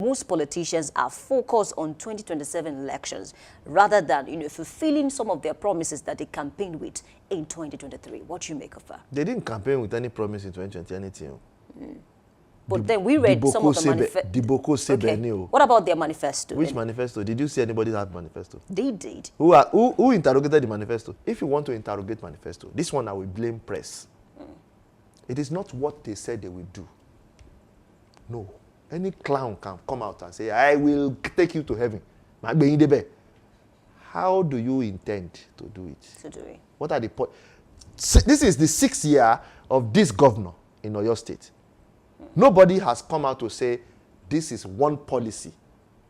most politicians are focused on 2027 elections rather than, fulfilling some of their promises that they campaigned with in 2023. What do you make of that? They didn't campaign with any promise in 2020, anything. But then we read some of the manifesto. Okay. What about their manifesto? Which manifesto? Did you see anybody have manifesto? They did. Who interrogated the manifesto? If you want to interrogate manifesto, this one I will blame press. It is not what they said they will do. No. Any clown can come out and say, I will take you to heaven. How do you intend to do it? What are the points? This is the 6th year of this governor in Oyo State. Nobody has come out to say this is one policy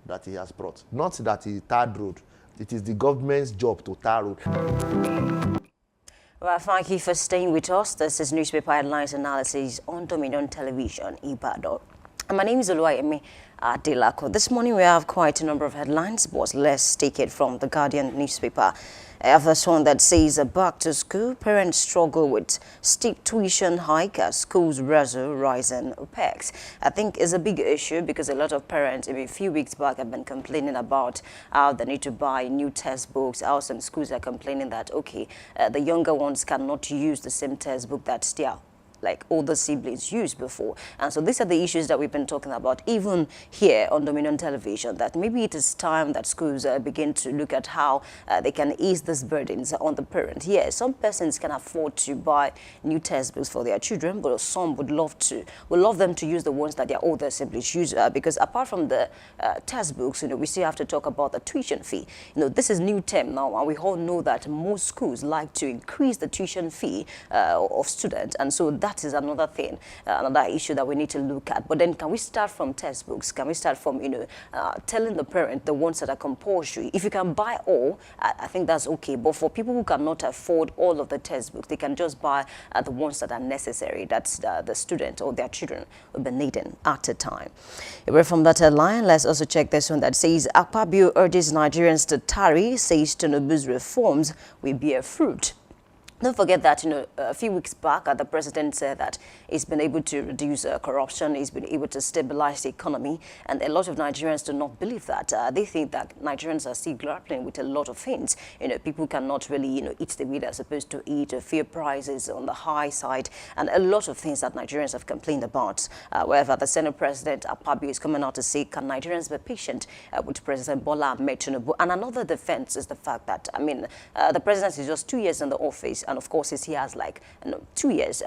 that he has brought. Not that he tarred road. It is the government's job to tar road. Well, thank you for staying with us. This is Newspaper Headlines Analysis on Dominion Television, Ibadan. My name is Oluwayemi Adelako. This morning we have quite a number of headlines, but let's take it from the Guardian newspaper. I have this one that says, back to school, parents struggle with steep tuition hike as schools wrestle rising OPEX. I think it's a big issue because a lot of parents, a few weeks back, have been complaining about how they need to buy new textbooks, how some schools are complaining that, okay, the younger ones cannot use the same textbook that their older siblings used before. And so these are the issues that we've been talking about, even here on Dominion Television, that maybe it is time that schools begin to look at how they can ease these burdens on the parent. Yes, some persons can afford to buy new textbooks for their children, but some would love them to use the ones that their older siblings use, because apart from the textbooks, we still have to talk about the tuition fee. This is new term now, and we all know that most schools like to increase the tuition fee of students, and so that is another thing, another issue that we need to look at. But then can we start from textbooks? Can we start from, telling the parent the ones that are compulsory? If you can buy all, I think that's okay. But for people who cannot afford all of the textbooks, they can just buy the ones that are necessary. That's the student or their children will be needing at a time. Away from that headline, let's also check this one that says, Akpabio urges Nigerians to tarry, says Tinubu's reforms will bear fruit. Don't forget that, a few weeks back, the president said that he's been able to reduce corruption, he's been able to stabilize the economy, and a lot of Nigerians do not believe that. They think that Nigerians are still grappling with a lot of things. People cannot really, eat the way they're supposed to eat, fuel prices on the high side, and a lot of things that Nigerians have complained about. However, the Senate President Akpabio is coming out to say, can Nigerians be patient with President Bola Ahmed Tinubu? And another defense is the fact that, the president is just 2 years in the office, and of course he has 2 years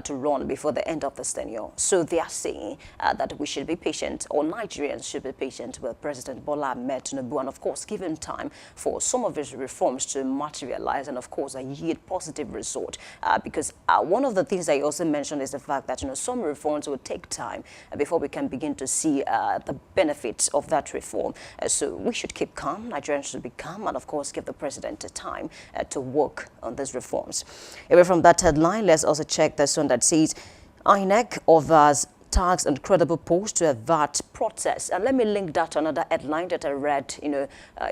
to run before the end of the tenure. So they are saying that we should be patient, or Nigerians should be patient with President Bola Ahmed Tinubu, and of course give him time for some of his reforms to materialize and of course yield positive result, because one of the things I also mentioned is the fact that some reforms will take time before we can begin to see the benefits of that reform. So we should keep calm, Nigerians should be calm, and of course give the president time to work on this reform. Away from that headline, let's also check this one that says, INEC offers tags and credible post to avert protests. And let me link that to another headline that I read,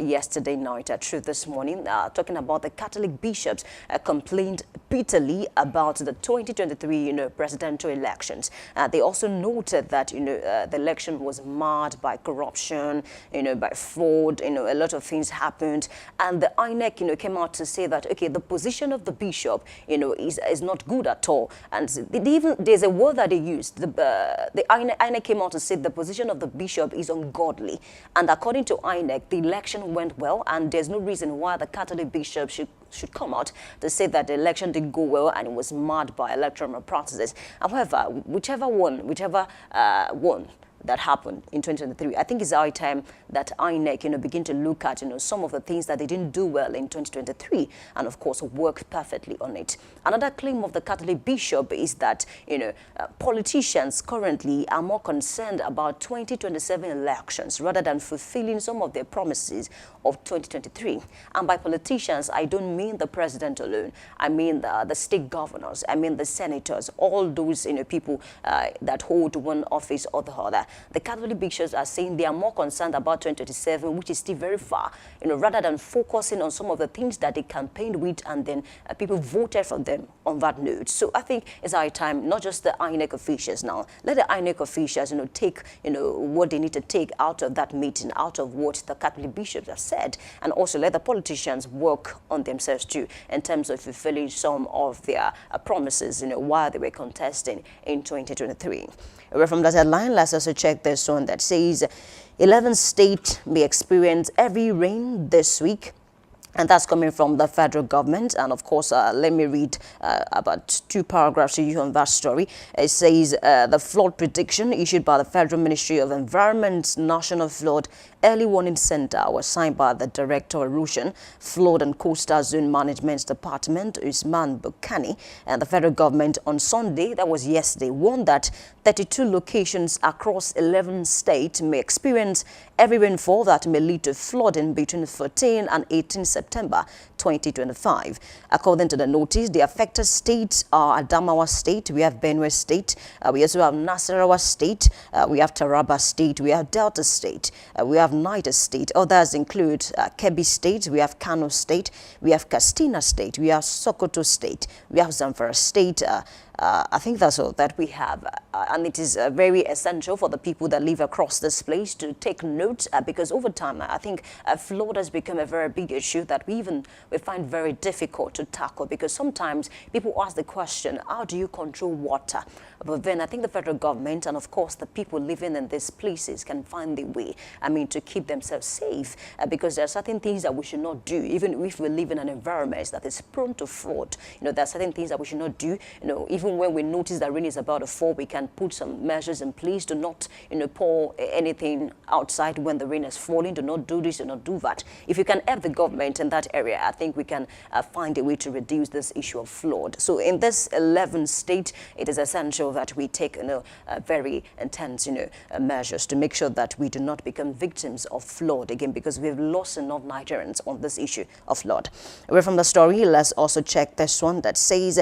yesterday night through this morning, talking about the Catholic bishops complained bitterly about the 2023, presidential elections. They also noted that, the election was marred by corruption, by fraud, a lot of things happened. And the INEC, came out to say that, okay, the position of the bishop, is not good at all. And there's a word that they used, the INEC came out to say the position of the bishop is ungodly. And according to INEC, the election went well, and there's no reason why the Catholic bishop should come out to say that the election didn't go well and it was marred by electoral malpractices. However, whichever one that happened in 2023, I think it's high time that INEC, begin to look at, some of the things that they didn't do well in 2023 and, of course, work perfectly on it. Another claim of the Catholic bishop is that, politicians currently are more concerned about 2027 elections rather than fulfilling some of their promises of 2023. And by politicians, I don't mean the president alone. I mean the state governors. I mean the senators, all those, people that hold one office or the other. the Catholic bishops are saying they are more concerned about 2027, which is still very far, rather than focusing on some of the things that they campaigned with, and then people voted for them on that note. So I think it's our time, not just the INEC officials now. Let the INEC officials, take, what they need to take out of that meeting, out of what the Catholic bishops have said, and also let the politicians work on themselves too, in terms of fulfilling some of their promises, while they were contesting in 2023. Away from that headline, let's also check this one that says 11 states may experience heavy rain this week. And that's coming from the federal government. And of course, let me read about 2 paragraphs to you on that story. It says the flood prediction issued by the Federal Ministry of Environment National Flood Early Warning Center was signed by the Director Erosion, Flood and Coastal Zone Management Department, Usman Bukhani, and the federal government on Sunday, that was yesterday, warned that 32 locations across 11 states may experience heavy rainfall that may lead to flooding between 14 and 18 September 2025. According to the notice, the affected states are Adamawa State, we have Benue State, we also have Nasarawa State, we have Taraba State, we have Delta State, we have Niger State. Others include Kebbi State, we have Kano State, we have Katsina State, we have Sokoto State, we have Zamfara State. I think that's all that we have. And it is very essential for the people that live across this place to take note, because over time, I think flood has become a very big issue that we find very difficult to tackle, because sometimes people ask the question, how do you control water? But then I think the federal government and, of course, the people living in these places can find the way, to keep themselves safe, because there are certain things that we should not do, even if we live in an environment that is prone to flood. There are certain things that we should not do, even when we notice that rain is about to fall, we can put some measures in place to not, pour anything outside when the rain is falling. Do not do this, do not do that. If you can help the government in that area, I think we can find a way to reduce this issue of flood. So in this 11 state, it is essential that we take, very intense, measures to make sure that we do not become victims of flood again, because we've lost enough Nigerians on this issue of flood. Away from the story, let's also check this one that says,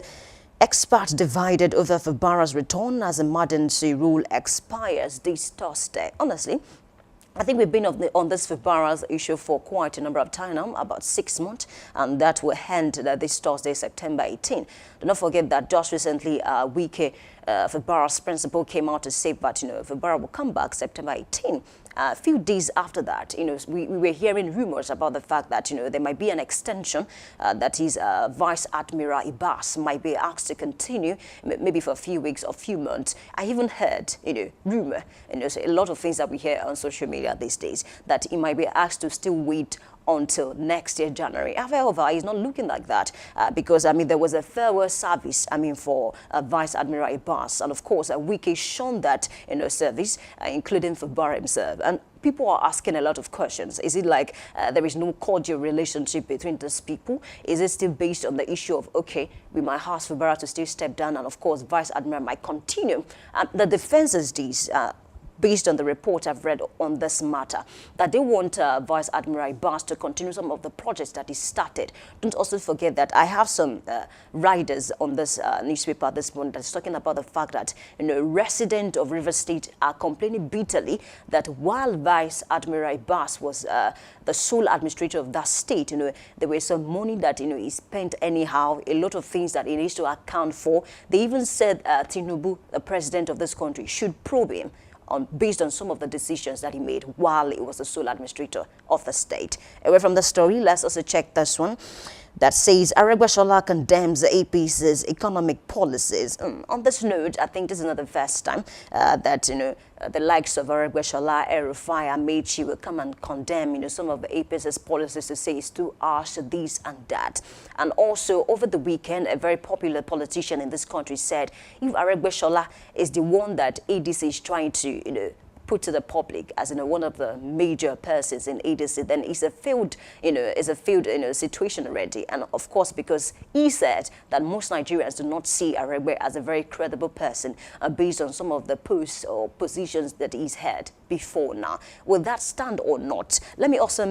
experts divided over Fubara's return as emergency rule expires this Thursday. Honestly, I think we've been on this Fubara's issue for quite a number of time now, about 6 months, and that will end this Thursday, September 18. Do not forget that just recently, Wike, Fubara's principal, came out to say that, Fubara will come back September 18. A few days after that, we were hearing rumors about the fact that, there might be an extension, that is, Vice Admiral Ibas might be asked to continue, maybe for a few weeks or few months. I even heard, rumor, so a lot of things that we hear on social media these days, that he might be asked to still wait until next year, January. However, it's not looking like that, because, there was a farewell service, for Vice Admiral Ibas, and of course, Wike shone that, service, including Fubara himself. And people are asking a lot of questions. Is it like there is no cordial relationship between these people? Is it still based on the issue of, okay, we might ask Fubara to still step down, and of course, Vice Admiral might continue? The defense is this, based on the report I've read on this matter, that they want Vice Admiral Ibas to continue some of the projects that he started. Don't also forget that I have some riders on this newspaper this morning that's talking about the fact that, residents of River State are complaining bitterly that while Vice Admiral Ibas was the sole administrator of that state, there was some money that, he spent anyhow, a lot of things that he needs to account for. They even said Tinubu, the president of this country, should probe him based on some of the decisions that he made while he was the sole administrator of the state. Away from the story, let's also check this one that says Aregbesola condemns the APC's economic policies. On this note, I think this is not the first time that, the likes of Aregbesola, El-Rufai, Amechi will come and condemn, some of the APC's policies to say it's too harsh, this and that. And also, over the weekend, a very popular politician in this country said, if Aregbesola is the one that ADC is trying to, put to the public as one of the major persons in ADC, then it's a failed, situation already. And of course, because he said that most Nigerians do not see Aregbe as a very credible person based on some of the posts or positions that he's had before now. Will that stand or not? Let me also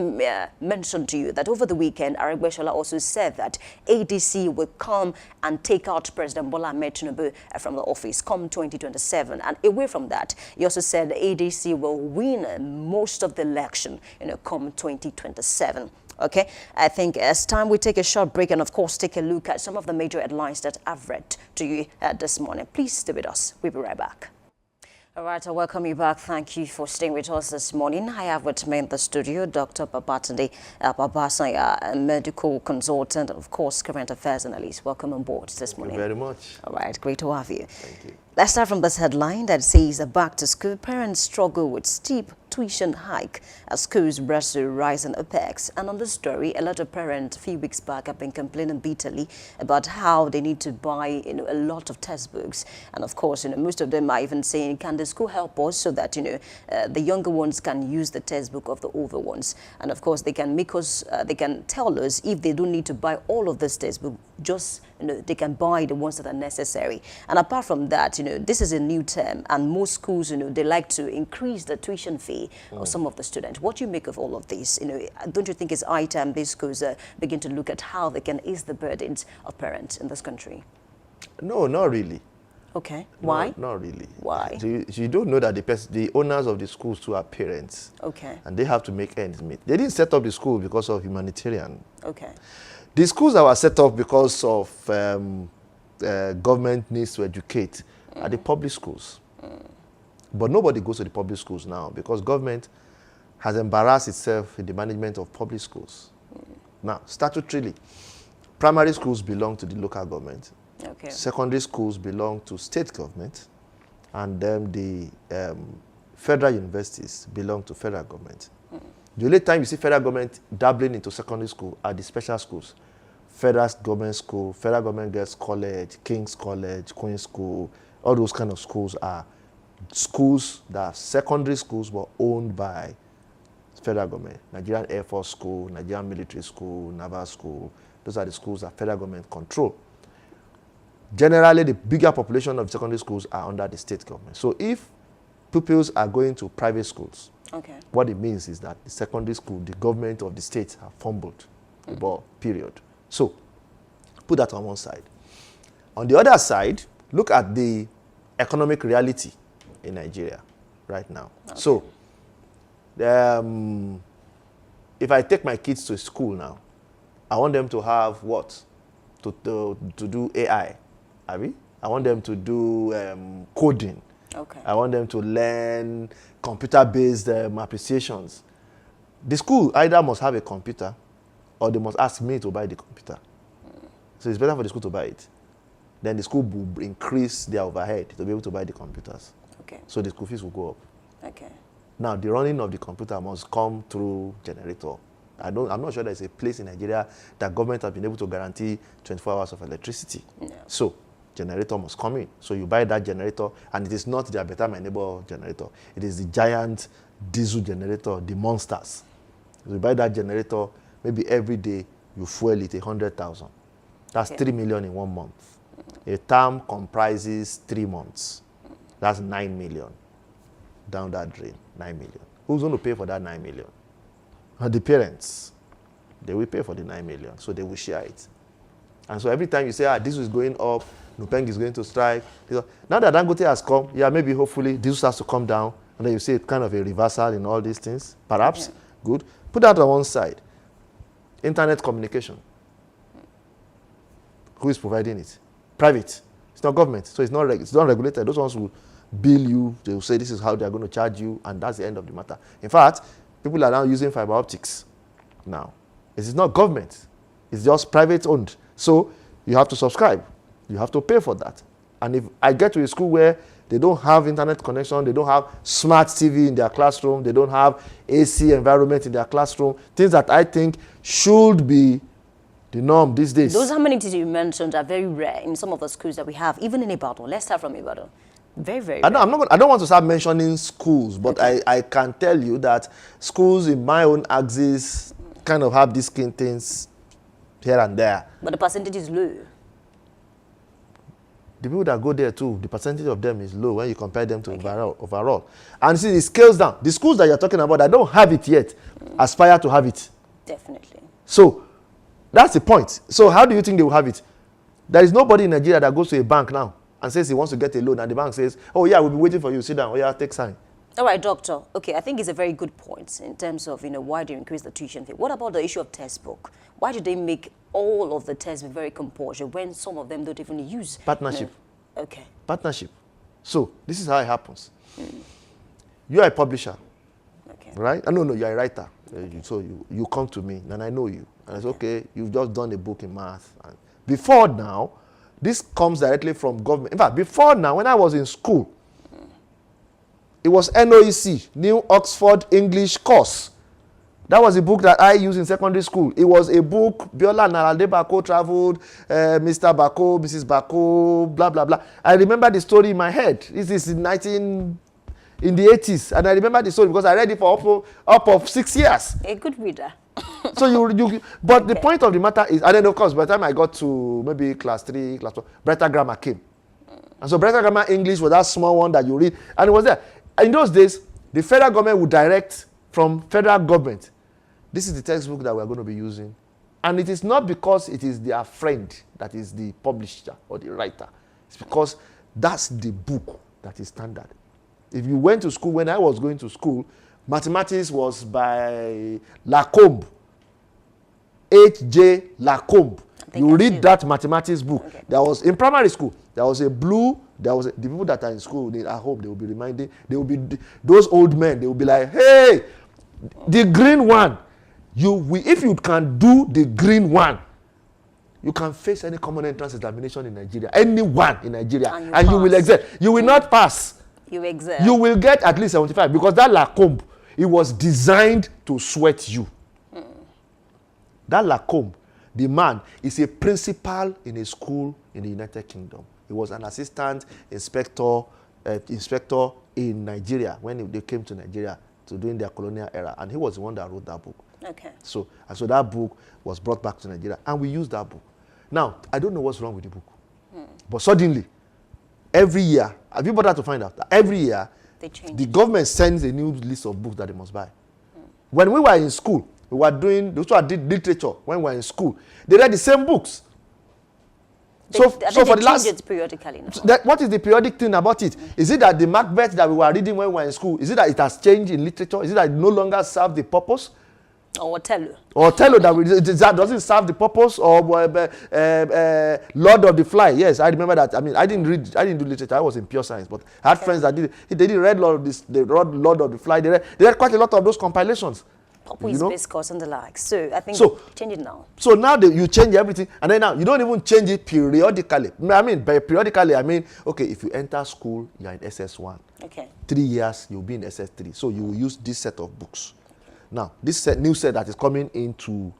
mention to you that over the weekend, Aregbesola also said that ADC will come and take out President Bola Ahmed Tinubu from the office come 2027. And away from that, he also said ADC APC will win most of the election, come 2027. Okay, I think it's time we take a short break and, of course, take a look at some of the major headlines that I've read to you this morning. Please stay with us. We'll be right back. All right, I welcome you back. Thank you for staying with us this morning. I have with me in the studio Dr. Babatunde Babasanya, a medical consultant, and of course, current affairs analyst. Welcome on board this morning. Thank you very much. All right, great to have you. Thank you. Let's start from this headline that says, back to school, parents struggle with steep tuition hike as schools wrestle rising OPEX. And on this story, a lot of parents a few weeks back have been complaining bitterly about how they need to buy a lot of textbooks. And of course, most of them are even saying, can the school help us so that the younger ones can use the textbook of the older ones? And of course, they can make us, they can tell us if they don't need to buy all of this textbook, just they can buy the ones that are necessary. And apart from that, this is a new term, and most schools, they like to increase the tuition fee of some of the students. What do you make of all of this? Don't you think it's high time these schools begin to look at how they can ease the burdens of parents in this country? No, not really. Okay. Why? No, not really. Why? So you don't know that the owners of the schools too are parents. Okay. And they have to make ends meet. They didn't set up the school because of humanitarian. Okay. The schools that were set up because of government needs to educate are the public schools. But nobody goes to the public schools now because government has embarrassed itself in the management of public schools. Now, statutorily, primary schools belong to the local government. Okay. Secondary schools belong to state government. And then the federal universities belong to federal government. The only time you see federal government dabbling into secondary school are the special schools. Federal government school, federal government girls college, King's College, Queen's School, all those kind of schools are schools that are secondary schools but owned by federal government. Nigerian Air Force School, Nigerian Military School, Naval School, those are the schools that federal government control. Generally, the bigger population of secondary schools are under the state government. So if pupils are going to private schools, okay, what it means is that the secondary school, the government of the state have fumbled the ball, period. So put that on one side. On the other side, look at the economic reality in Nigeria right now. Okay. So if I take my kids to school now, I want them to have what? To do AI, Abby? I want them to do coding. Okay. I want them to learn computer-based appreciations. The school either must have a computer or they must ask me to buy the computer. So it's better for the school to buy it. Then the school will increase their overhead to be able to buy the computers. Okay. So the school fees will go up. Okay. Now, the running of the computer must come through generator. I'm not sure there's a place in Nigeria that government has been able to guarantee 24 hours of electricity. No. So generator must come in. So you buy that generator, and it is not the Better My Neighbor generator. It is the giant diesel generator, the monsters. So you buy that generator, maybe every day you fuel it 100,000. That's 3 million in 1 month. A term comprises 3 months. That's 9 million. Down that drain, 9 million. Who's going to pay for that 9 million? The parents. They will pay for the 9 million, so they will share it. And so every time you say, this is going up, Nupeng is going to strike. Now that Dangote has come, maybe hopefully this starts to come down, and then you see kind of a reversal in all these things. Perhaps, good. Put that on one side. Internet communication. Who is providing it? Private. It's not government, so it's not regulated. Those ones will bill you. They will say this is how they are going to charge you, and that's the end of the matter. In fact, people are now using fiber optics now. It is not government. It's just private owned. So you have to subscribe. You have to pay for that. And if I get to a school where they don't have internet connection, they don't have smart TV in their classroom, they don't have AC environment in their classroom, things that I think should be the norm these days. Those amenities you mentioned are very rare in some of the schools that we have, even in Ibadan. Let's start from Ibadan. Very, very rare. I don't want to start mentioning schools, but okay. I can tell you that schools in my own axis kind of have these skin things here and there. But the percentage is low. The people that go there too, the percentage of them is low when you compare them to overall. And see, it scales down. The schools that you're talking about, that don't have it yet, aspire to have it. Definitely. So that's the point. So how do you think they will have it? There is nobody in Nigeria that goes to a bank now and says he wants to get a loan, and the bank says, oh yeah, we'll be waiting for you, sit down, oh yeah, take sign. All right, doctor. Okay, I think it's a very good point in terms of, why they increase the tuition fee. What about the issue of textbook? Why do they make all of the tests very compulsory when some of them don't even use? Partnership. Okay. Partnership. So, this is how it happens. You are a publisher. Okay. Right? No, you're a writer. Okay. So you come to me, and I know you. And I say, okay, you've just done a book in math. And before now, this comes directly from government. In fact, before now, when I was in school, it was NOEC, New Oxford English Course. That was a book that I used in secondary school. It was a book, Biola and Alade Bako traveled, Mr. Bako, Mrs. Bako, blah, blah, blah. I remember the story in my head. This is in the 80s. And I remember the story because I read it for up of 6 years. A good reader. So but the point of the matter is, and then of course, by the time I got to maybe class 3, class 4, Brighter Grammar came. And so Brighter Grammar English was that small one that you read. And it was there. In those days, the federal government would direct from federal government, this is the textbook that we're going to be using. And it is not because it is their friend that is the publisher or the writer. It's because that's the book that is standard. If you went to school, when I was going to school, mathematics was by Lacombe. H.J. Lacombe. You read that mathematics book. Okay. There was, in primary school, there was a blue, the people that are in school, at home, they will be reminding, those old men, they will be like, hey, the green one, if you can do the green one, you can face any common entrance examination in Nigeria, anyone in Nigeria, and you will excel. You will not pass. You excel. You will get at least 75, because that Lacombe, it was designed to sweat you. That Lacombe, the man, is a principal in a school in the United Kingdom. He was an assistant inspector in Nigeria when they came to Nigeria to during their colonial era, and he was the one that wrote that book. Okay. So that book was brought back to Nigeria, and we used that book. Now, I don't know what's wrong with the book, but suddenly, every year, have you bothered to find out that every year, the government sends a new list of books that they must buy. When we were in school, those who did literature when we were in school, they read the same books. So for the last, it periodically now. What is the periodic thing about it? Is it that the Macbeth that we were reading when we were in school, is it that it has changed in literature? Is it that it no longer serves the purpose? Or Othello. That doesn't serve the purpose, or Lord of the Fly. Yes, I remember that. I mean, I didn't do literature. I was in pure science, but I had friends that did. They didn't read Lord of the Fly. They read quite a lot of those compilations. Space course and the like. So I think change it now. So now you change everything, and then now you don't even change it periodically. I mean, by periodically, I mean, okay, if you enter school, you're in SS1. Okay. 3 years, you'll be in SS3. So you will use this set of books. Okay. Now, this new set that is coming into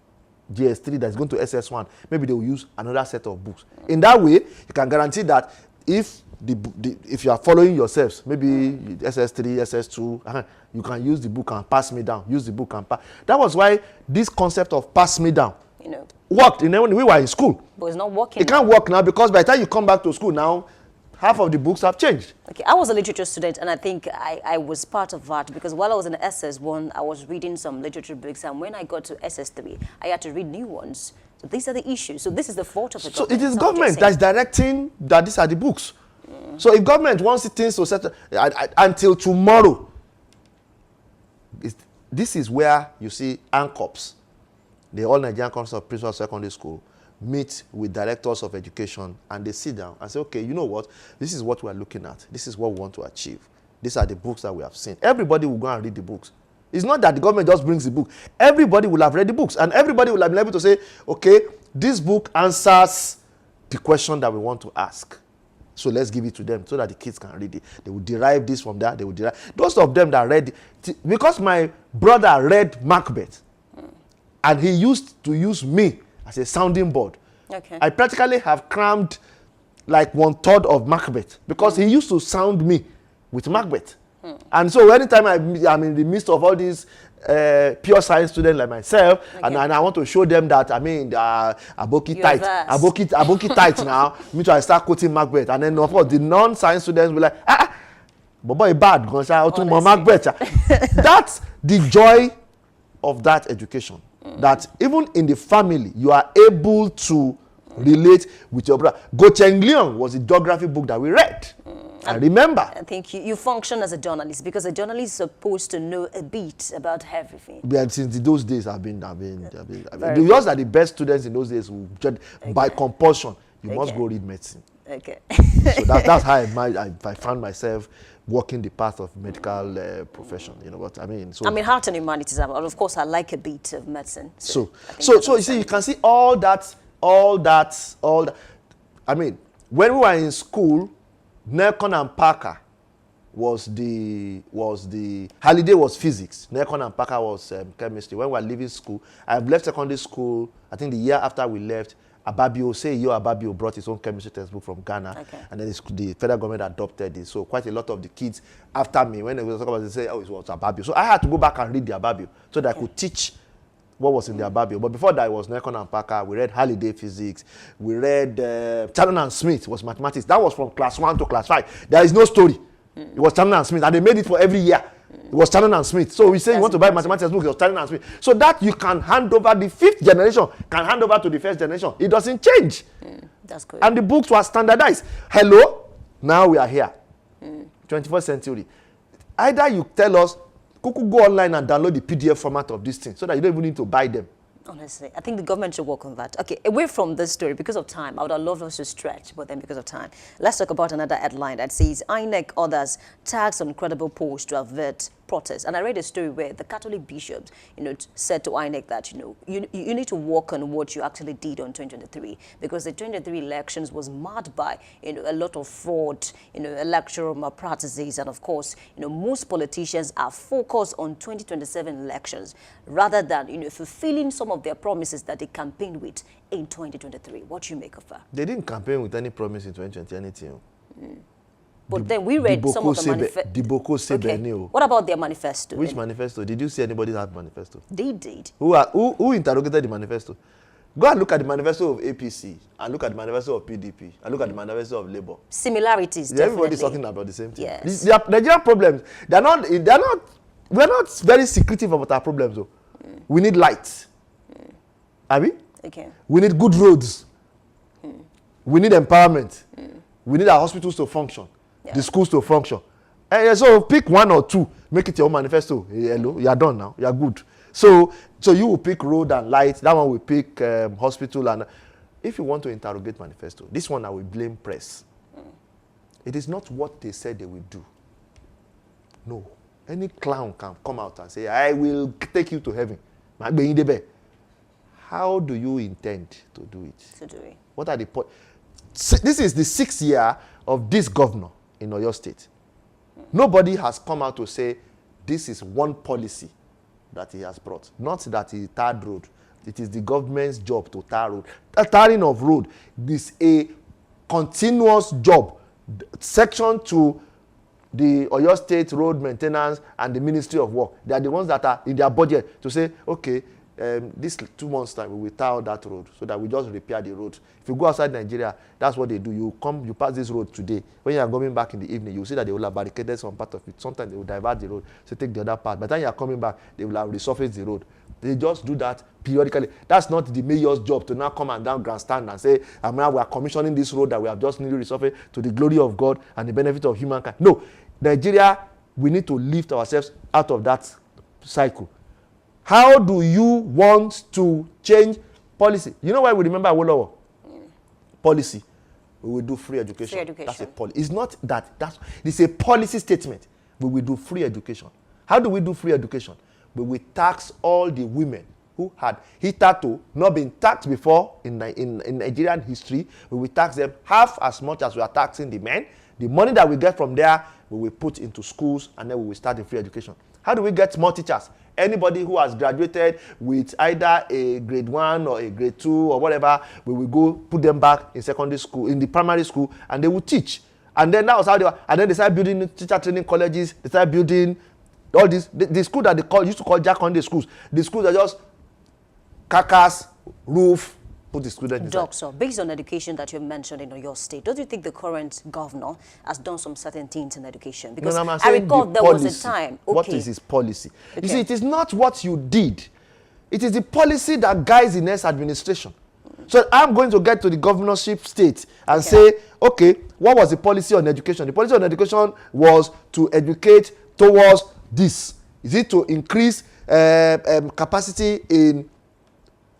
GS3 that's going to SS1, maybe they will use another set of books. In that way, you can guarantee that if you are following yourselves, maybe SS3, SS2, you can use the book and pass me down. Use the book and pass. That was why this concept of pass me down worked when we were in school. But it's not working. It can't work now, because by the time you come back to school now, half of the books have changed. Okay, I was a literature student, and I think I was part of that, because while I was in SS1, I was reading some literature books, and when I got to SS3, I had to read new ones. So these are the issues. So this is the fault of the government. So it is government that is directing that these are the books. So if government wants things to settle until tomorrow, this is where you see ANCOPS, the All Nigerian Council of Principal Secondary School, meet with directors of education, and they sit down and say, okay, you know what? This is what we are looking at. This is what we want to achieve. These are the books that we have seen. Everybody will go and read the books. It's not that the government just brings the book. Everybody will have read the books, and everybody will have been able to say, okay, this book answers the question that we want to ask. So let's give it to them so that the kids can read it. They will derive this from that. They will derive. Those of them that read it, because my brother read Macbeth, and he used to use me as a sounding board. Okay. I practically have crammed like 1/3 of Macbeth, because he used to sound me with Macbeth. And so anytime I'm in the midst of all these pure science students like myself, and I want to show them that, I mean, Aboki tight now, me too, I start quoting Macbeth. And then, of course, the non-science students will like, but boy, bad, Macbeth. That's the joy of that education. That even in the family, you are able to relate with your brother. Go Cheng Liang was a geography book that we read. I remember. I think you function as a journalist because a journalist is supposed to know a bit about everything. But since those days, the ones that the best students in those days who by compulsion, you must go read medicine. Okay. So that's how I found myself walking the path of medical profession. You know what I mean? So heart and humanities, and of course, I like a bit of medicine. So you see, you can see all that. I mean, when we were in school, Nelcon and Parker was the holiday was physics. Nelcon and Parker was chemistry. When we were leaving school, I've left secondary school. I think the year after we left, Ababio brought his own chemistry textbook from Ghana, and then the federal government adopted it. So quite a lot of the kids after me, when they were talking about it, they say, oh, it was Ababio. So I had to go back and read the Ababio so that I could teach what was in the Ababio. But before that, it was Nelcon and Parker. We read Halliday physics. We read Channon and Smith was mathematics. That was from class 1 to class 5. There is no story. It was Channon and Smith, and they made it for every year. It was Channon and Smith. So we say you want to buy mathematics book, it was Channon and Smith. So that you can hand over, the 5th generation can hand over to the 1st generation. It doesn't change. That's good. And the books were standardized. Hello, now we are here. 21st century. Either you tell us, go online and download the PDF format of this thing so that you don't even need to buy them. Honestly, I think the government should work on that. Okay, away from this story, because of time, I would have loved us to stretch, but then because of time, let's talk about another headline that says INEC orders tags on credible polls to avert protests. And I read a story where the Catholic bishops, said to INEC that, you need to work on what you actually did on 2023, because the 2023 elections was marred by, a lot of fraud, electoral malpractices, and of course, most politicians are focused on 2027 elections rather than, fulfilling some of their promises that they campaigned with in 2023. What do you make of that? They didn't campaign with any promise in 2020, anything. But then we read some of the manifesto. Okay. What about their manifesto? Which manifesto? Did you see anybody have manifesto? They did. Who interrogated the manifesto? Go and look at the manifesto of APC, and look at the manifesto of PDP, and look at the manifesto of Labour. Similarities, everybody's talking about the same thing. Yes. The Nigerian problems, we're not very secretive about our problems, though. We need light. Are we? Okay. We need good roads. We need empowerment. We need our hospitals to function. The schools to function. So pick one or two, make it your own manifesto. Hello, you are done now. You are good. So you will pick road and light. That one will pick hospital. And if you want to interrogate manifesto, this one I will blame press. It is not what they said they will do. No. Any clown can come out and say, I will take you to heaven. How do you intend to do it? What are the This is the 6th year of this governor in Oyo State. Nobody has come out to say this is one policy that he has brought. Not that he tarred road. It is the government's job to tar road. Tarring of road is a continuous job. Section to the Oyo State Road Maintenance and the Ministry of Work. They are the ones that are in their budget to say, okay, this 2 months time we will tar that road so that we just repair the road. If you go outside Nigeria, that's what they do. You pass this road today. When you are coming back in the evening, you see that they will have barricaded some part of it. Sometimes they will divert the road, so take the other part. By the time you are coming back, they will have resurfaced the road. They just do that periodically. That's not the mayor's job to now come and down grandstand and say, we are commissioning this road that we have just newly resurfaced to the glory of God and the benefit of humankind. No, Nigeria, we need to lift ourselves out of that cycle. How do you want to change policy? You know why we remember Awolowo? Policy. We will do free education. That's a policy. It's not that. It's a policy statement. We will do free education. How do we do free education? We will tax all the women who had hitherto not been taxed before in Nigerian history. We will tax them half as much as we are taxing the men. The money that we get from there, we will put into schools, and then we will start in free education. How do we get more teachers? Anybody who has graduated with either a grade 1 or a grade 2 or whatever, we will go put them back in secondary school, in the primary school, and they will teach. And then that was how they were. And then they started building teacher training colleges. They started building all this. The school that they used to call Jack-Conde schools. The schools are just carcass, roof, put the students inside. Doctor, based on education that you mentioned in your state, don't you think the current governor has done some certain things in education? Because I recall there was a time. Okay. What is his policy? Okay. You see, it is not what you did. It is the policy that guides the next administration. So I'm going to get to the governorship state and say, okay, what was the policy on education? The policy on education was to educate towards this. Is it to increase capacity in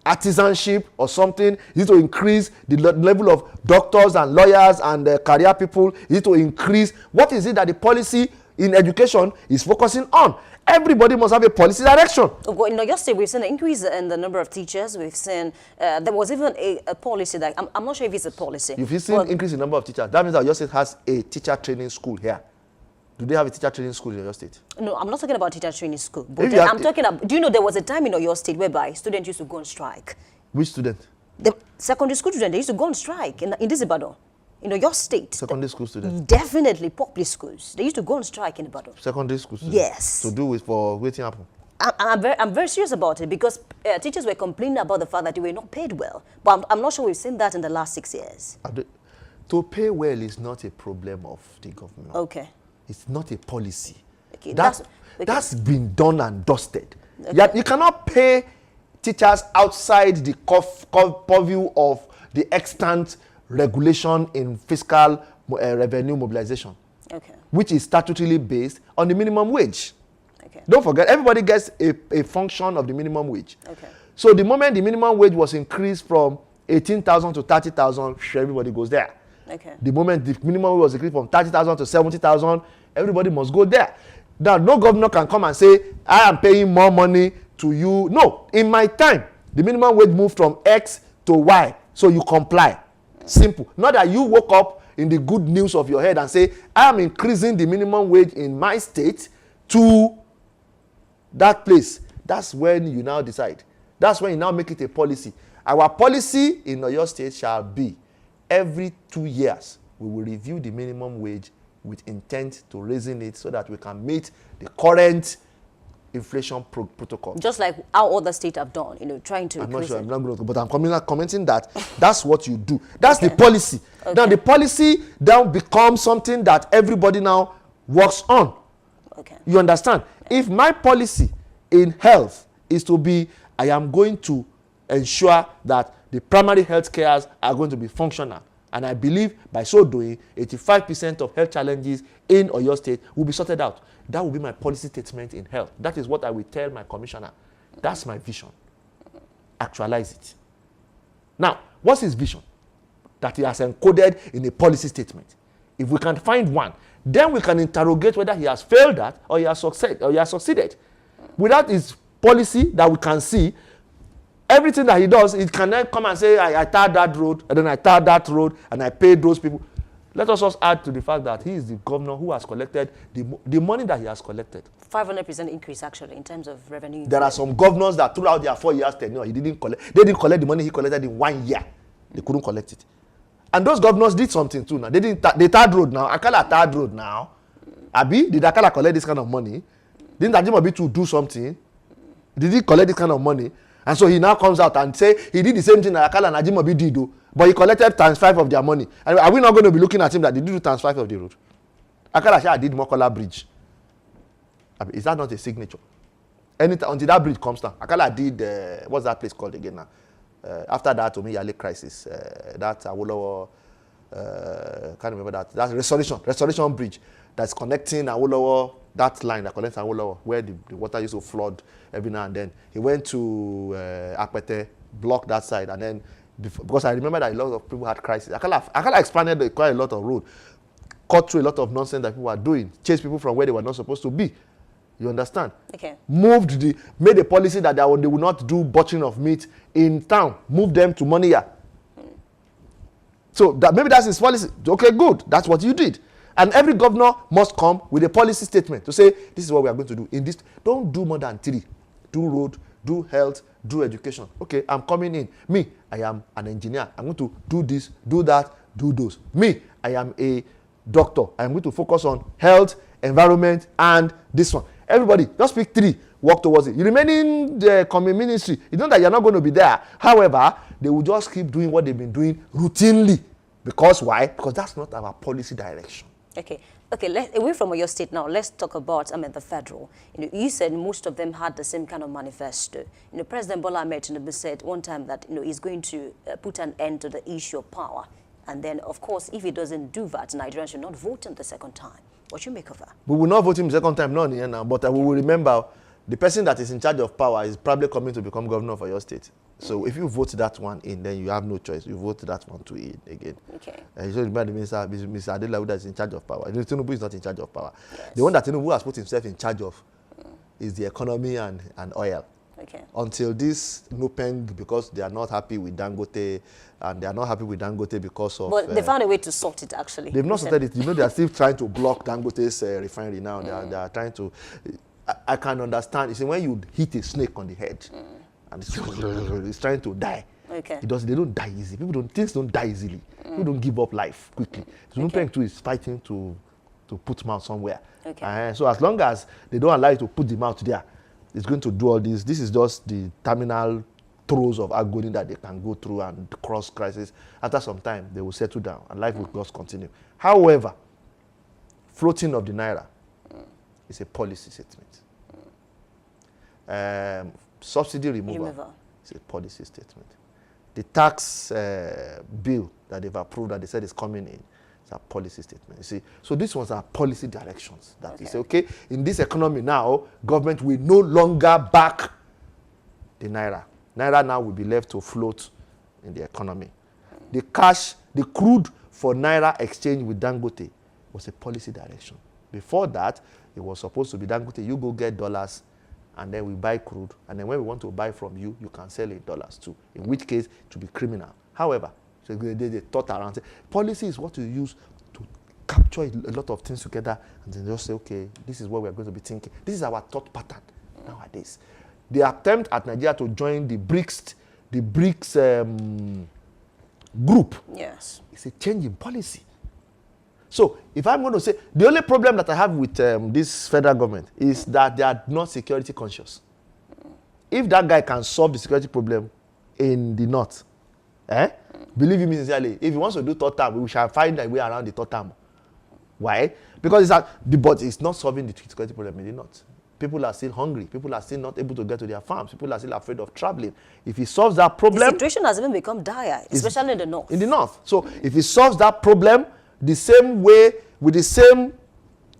artisanship or something? Is it to increase the level of doctors and lawyers and career people? Is it to increase? What is it that the policy in education is focusing on? Everybody must have a policy direction. In your state, we've seen an increase in the number of teachers. We've seen there was even a policy that I'm not sure if it's a policy. If you've seen increase in number of teachers, that means that your state has a teacher training school here. Do they have a teacher training school in your state? No, I'm not talking about teacher training school. But I'm talking about, do you know there was a time in your state whereby students used to go on strike? Which student? The secondary school students, they used to go on strike in this Ibadan. Your state. Secondary school students? Definitely public schools. They used to go on strike in Ibadan. Secondary school students? Yes. To do with for waiting happen? I'm very serious about it because teachers were complaining about the fact that they were not paid well. But I'm not sure we've seen that in the last 6 years. To pay well is not a problem of the government. Okay. It's not a policy. Okay, that's been done and dusted. Okay. You cannot pay teachers outside the purview of the extant regulation in fiscal revenue mobilization, which is statutorily based on the minimum wage. Okay. Don't forget, everybody gets a function of the minimum wage. Okay. So the moment the minimum wage was increased from 18,000 to 30,000, everybody goes there. Okay. The moment the minimum wage was increased from 30,000 to 70,000, everybody must go there. Now, no governor can come and say, I am paying more money to you. No, in my time, the minimum wage moved from X to Y, so you comply. Simple. Not that you woke up in the good news of your head and say, I am increasing the minimum wage in my state to that place. That's when you now decide. That's when you now make it a policy. Our policy in your state shall be every 2 years, we will review the minimum wage with intent to raising it so that we can meet the current inflation protocol. Just like how other states have done, trying to I'm not sure, I'm not going to, but I'm commenting that that's what you do. That's the policy. Okay. Now the policy then becomes something that everybody now works on. Okay. You understand? If my policy in health is to be, I am going to ensure that the primary health cares are going to be functional. And I believe by so doing, 85% of health challenges in Oyo State will be sorted out. That will be my policy statement in health. That is what I will tell my commissioner. That's my vision. Actualize it. Now, what's his vision? That he has encoded in a policy statement. If we can find one, then we can interrogate whether he has failed that or he has succeeded. Without his policy that we can see, everything that he does, he can then come and say, I tarred that road, and then I tarred that road, and I paid those people. Let us also add to the fact that he is the governor who has collected the money that he has collected. 500% increase, actually, in terms of revenue. There are some governors that throughout their 4 years tenure, they didn't collect the money he collected in 1 year. They couldn't collect it. And those governors did something too now. They tarred road now. Akala tarred road now. Abi, did Akala collect this kind of money? Didn't Ajimobi to do something? Did he collect this kind of money? And so he now comes out and say he did the same thing that Akala and Ajimobi did, but he collected ×5 of their money. And are we not going to be looking at him that they did ×5 of the road? Akala did Mokola Bridge. Is that not a signature? Until that bridge comes down. Akala did, what's that place called again now? After that Omiyale crisis, that Awolowo, can't remember that. That's Restoration Bridge that's connecting Awolowo, that line that connects Awolowo, where the water used to flood every now and then. He went to Akpete, blocked that side, and then, because I remember that a lot of people had crisis. Akala expanded quite a lot of road, cut through a lot of nonsense that people were doing, chased people from where they were not supposed to be. You understand? Okay. Made a policy that they will not do butchering of meat in town. Move them to Moniya. So maybe that's his policy. Okay, good. That's what you did. And every governor must come with a policy statement to say, this is what we are going to do. In this, don't do more than 3. Do road, do health, do education. Okay, I'm coming in. Me, I am an engineer. I'm going to do this, do that, do those. Me, I am a doctor. I'm going to focus on health, environment, and this one. Everybody, just pick 3, work towards it. You remain in the common ministry. You know that you're not going to be there. However, they will just keep doing what they've been doing routinely. Because why? Because that's not our policy direction. Okay. Okay, away from your state now, let's talk about, the federal. You said most of them had the same kind of manifesto. President Bola Ahmed Tinubu said one time that, he's going to put an end to the issue of power. And then, of course, if he doesn't do that, Nigerians should not vote him the second time. What you make of that? We will not vote him the second time, not now, but we will remember the person that is in charge of power is probably coming to become governor for your state. So if you vote that one in, then you have no choice. You vote that one to in again. Okay. You should remember Mr. Adelaide that is in charge of power. Tinubu is not in charge of power. Yes. The one that Tinubu has put himself in charge of is the economy and oil. Okay. Until this NUPENG, because they are not happy with Dangote, and they are not happy with Dangote because of... But they found a way to sort it, actually. They've not sorted it. They are still trying to block Dangote's refinery now. They are trying to... I can understand. You see, when you hit a snake on the head, and it's trying to die. Okay. They don't die easy. Things don't die easily. People don't give up life quickly. So NUPENG too is fighting to put mouth somewhere. Okay. So as long as they don't allow you to put the mouth there, it's going to do all this. This is just the terminal throes of agony that they can go through and cross crisis. After some time, they will settle down and life will just continue. However, floating of the naira is a policy statement. Subsidy removal is a policy statement. The tax bill that they've approved that they said is coming in is a policy statement. You see, so these ones are policy directions that you say, okay, in this economy now, government will no longer back the naira. Naira now will be left to float in the economy. The crude for naira exchange with Dangote was a policy direction. Before that, it was supposed to be Dangote, you go get dollars, and then we buy crude, and then when we want to buy from you, you can sell in dollars too, in which case it will be criminal. However, so they thought around, policy is what you use to capture a lot of things together, and then just say, okay, this is what we are going to be thinking. This is our thought pattern nowadays. The attempt at Nigeria to join the BRICS group is a change in policy. So, if I'm going to say, the only problem that I have with this federal government is that they are not security conscious. If that guy can solve the security problem in the north, believe me sincerely, if he wants to do third term, we shall find a way around the third term. Why? Because but it's not solving the security problem in the north. People are still hungry. People are still not able to get to their farms. People are still afraid of traveling. If he solves that problem... The situation has even become dire, especially in the north. In the north. So, if he solves that problem the same way, with the same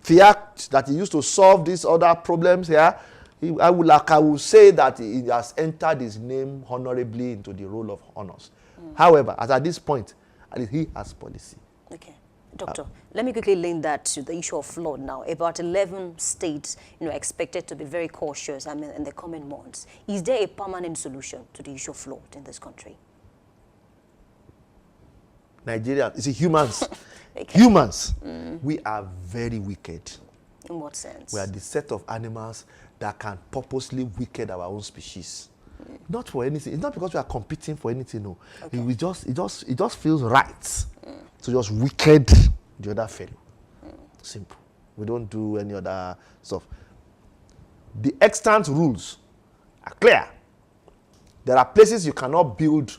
fiat that he used to solve these other problems here, I will say that he has entered his name honorably into the role of honors. However, as at this point, at least he has policy. Okay. Doctor, let me quickly link that to the issue of flood now. About 11 states, expected to be very cautious, in the coming months. Is there a permanent solution to the issue of flood in this country? Nigeria, you see, humans, humans, we are very wicked. In what sense? We are the set of animals that can purposely wicked our own species. Not for anything. It's not because we are competing for anything, no. Okay. It just feels right to just wicked the other fellow. Simple. We don't do any other stuff. The extant rules are clear. There are places you cannot build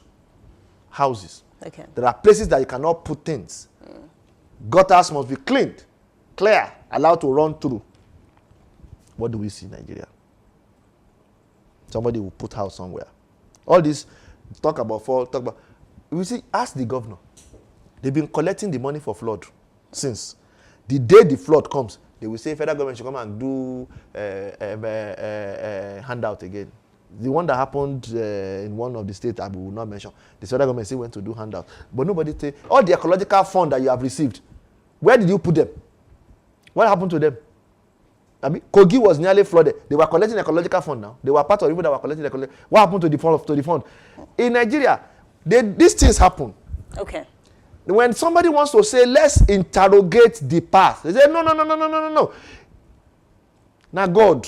houses. Okay. There are places that you cannot put things. Gutters must be cleaned, clear, allowed to run through. What do we see in Nigeria? Somebody will put house somewhere. All this, talk about. We see, ask the governor. They've been collecting the money for flood since. The day the flood comes, they will say federal government should come and do handout again. The one that happened in one of the states I will not mention, the federal government still went to do handout. But nobody say, all the ecological fund that you have received, where did you put them? What happened to them? I mean, Kogi was nearly flooded. They were collecting ecological fund now. They were part of people that were collecting ecological. What happened to the fund? In Nigeria, these things happen. Okay. When somebody wants to say, let's interrogate the past, they say, no. Now God.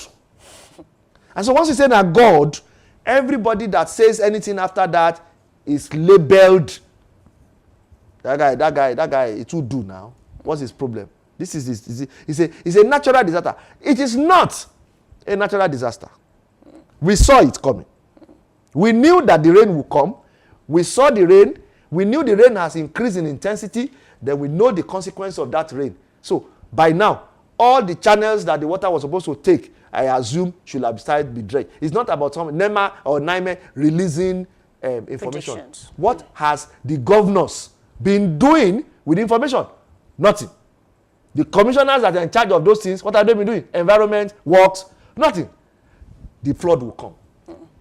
And so once you say now God, everybody that says anything after that is labeled. That guy, it will do now. What's his problem? It's a natural disaster. It is not a natural disaster. We saw it coming. We knew that the rain would come. We saw the rain. We knew the rain has increased in intensity. Then we know the consequence of that rain. So By now, all the channels that the water was supposed to take, I assume, should have started to be dredged. It's not about some NEMA or NIME releasing information. What has the governors been doing with information? Nothing. The commissioners that are in charge of those things, what have they been doing? Environment, works, nothing. The flood will come.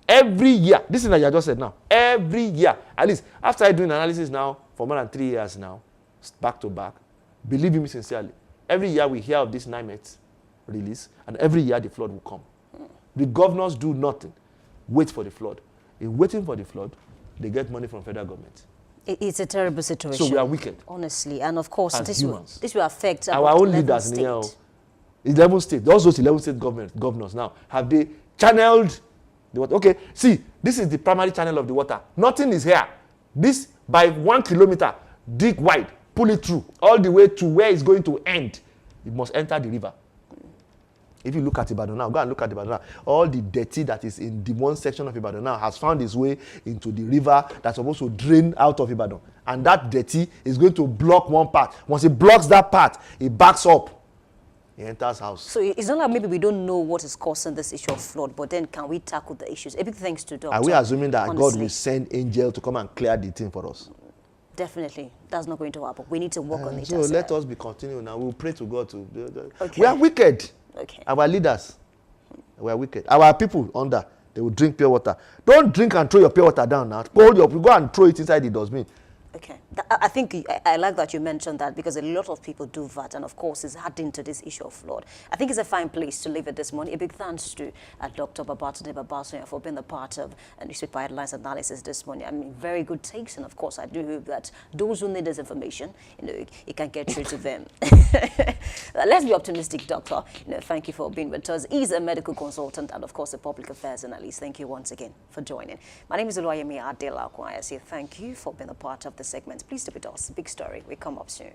Every year, this is what I just said now, every year, at least after doing analysis now for more than 3 years now, back to back, believe me sincerely, every year we hear of this NIMET release, and every year the flood will come. The governors do nothing, wait for the flood. In waiting for the flood, they get money from federal government. It's a terrible situation. So we are wicked. Honestly, and of course, this will affect our own leaders in here. 11 states, those 11 state governors now, have they channeled the water? Okay, see, this is the primary channel of the water. Nothing is here. This, by 1 kilometer, dig wide, pull it through, all the way to where it's going to end. It must enter the river. If you look at Ibadan now, go and look at Ibadan now. All the dirty that is in the one section of Ibadan now has found its way into the river that's supposed to drain out of Ibadan. And that dirty is going to block one part. Once it blocks that part, it backs up. It enters house. So it's not like maybe we don't know what is causing this issue of flood, but then can we tackle the issues? A big thanks to Doctor. Are we assuming that God will send angel to come and clear the thing for us? Definitely. That's not going to happen. We need to work on it. So let us be continuing now. We'll pray to God to... Okay. We are wicked. Okay. Our leaders, we are wicked. Our people under, they will drink pure water. Don't drink and throw your pure water down now. Hold your, go and throw it inside the dustbin. Okay. I think I like that you mentioned that, because a lot of people do that, and of course it's adding to this issue of flood. I think it's a fine place to leave it this morning. A big thanks to Dr. Babatunde Babasoya for being a part of newspaper headlines analysis this morning. I mean, very good takes, and of course I do hope that those who need this information, it can get through to them. Let's be optimistic, Doctor. Thank you for being with us. He's a medical consultant and of course a public affairs analyst. Thank you once again for joining. My name is Oluwayemi Adelako. I say thank you for being a part of the segment. Please stay with us. Big story. We come up soon.